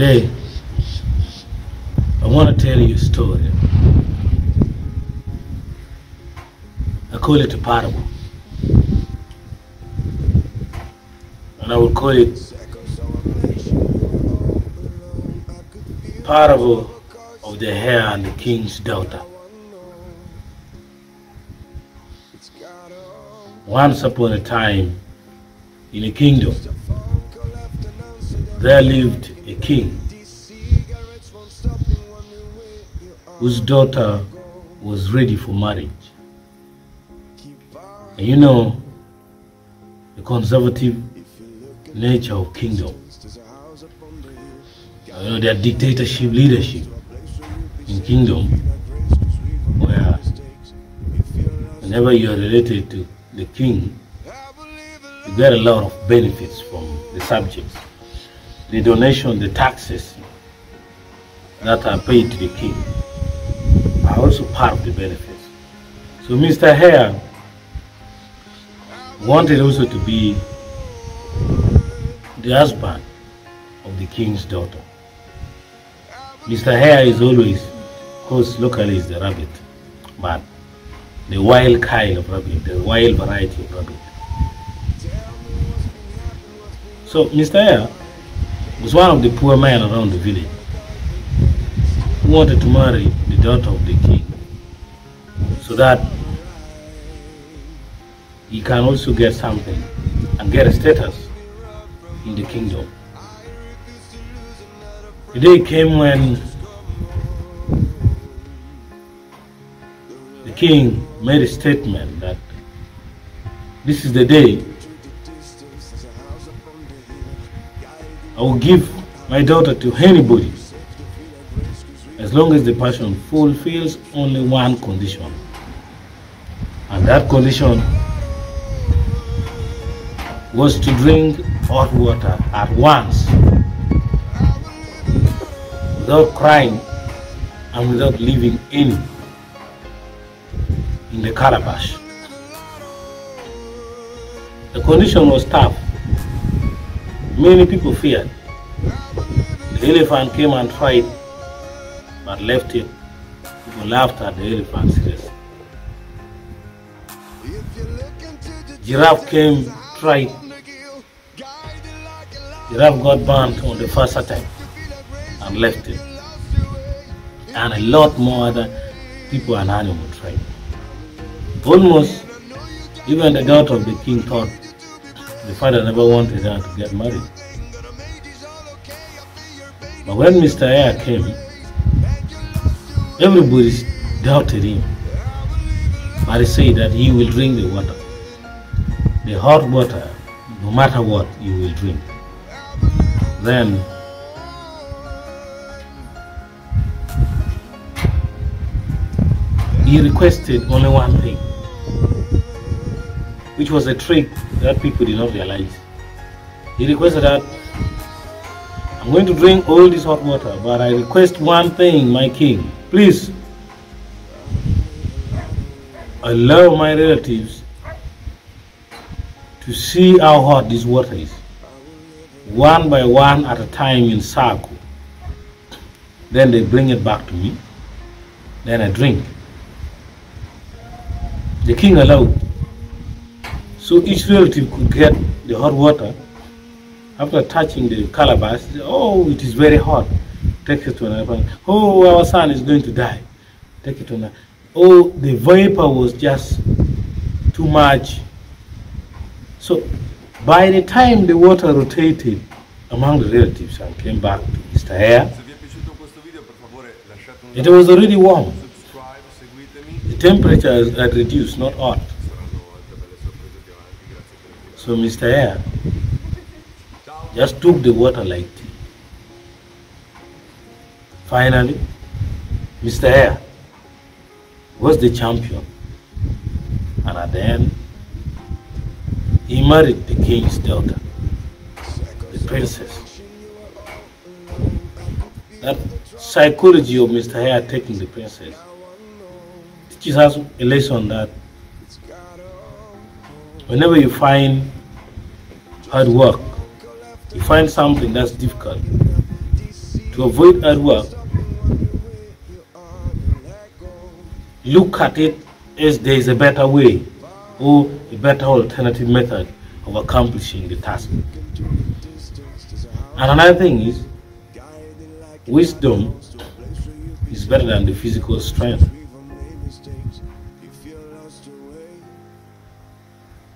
Today, I want to tell you a story. I call it a parable. And I will call it parable of the hare and the king's daughter. Once upon a time, in a kingdom, there lived a king whose daughter was ready for marriage. And you know, the conservative nature of kingdom. You know, their dictatorship leadership in kingdom, where whenever you are related to the king, you get a lot of benefits from the subjects. The donation, the taxes that are paid to the king are also part of the benefits. So Mr. Hare wanted also to be the husband of the king's daughter. Mr. Hare is always, of course, locally is the rabbit, but the wild kind of rabbit, the wild variety of rabbit. So Mr. Hare was one of the poor men around the village who wanted to marry the daughter of the king so that he can also get something and get a status in the kingdom. The day came when the king made a statement that this is the day I will give my daughter to anybody as long as the person fulfills only one condition. And that condition was to drink hot water at once, without crying and without leaving any in the calabash. The condition was tough. Many people feared. The elephant came and tried, but left it. People laughed at the elephant seriously. Giraffe came, tried. Giraffe got burnt on the first attempt and left it. And a lot more other people and animals tried. Almost even the daughter of the king thought the father never wanted her to get married. But when Mr. Hare came, everybody doubted him. But he said that he will drink the water. The hot water, no matter what, you will drink. Then he requested only one thing, which was a trick that people did not realize. He requested that I'm going to drink all this hot water, but I request one thing, my king. Please allow my relatives to see how hot this water is, one by one at a time in circle. Then they bring it back to me. Then I drink. The king allowed. So each relative could get the hot water. After touching the calabash, oh, it is very hot. Take it to another place. Oh, our son is going to die. Take it to another. Oh, the vapor was just too much. So by the time the water rotated among the relatives and came back to Mr. Hare, it was already warm. The temperature had reduced, not hot. So Mr. Hare just took the water like tea. Finally, Mr. Hare was the champion. And at the end, he married the king's daughter, the princess. That psychology of Mr. Hare taking the princess teaches us a lesson that whenever you find hard work, you find something that's difficult, To avoid hard work, look at it as there is a better way or a better alternative method of accomplishing the task. And another thing is, wisdom is better than the physical strength.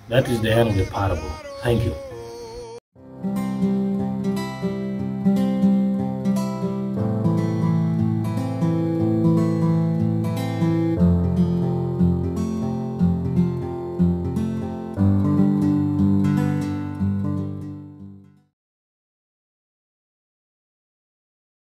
That is the end of the parable. Thank you.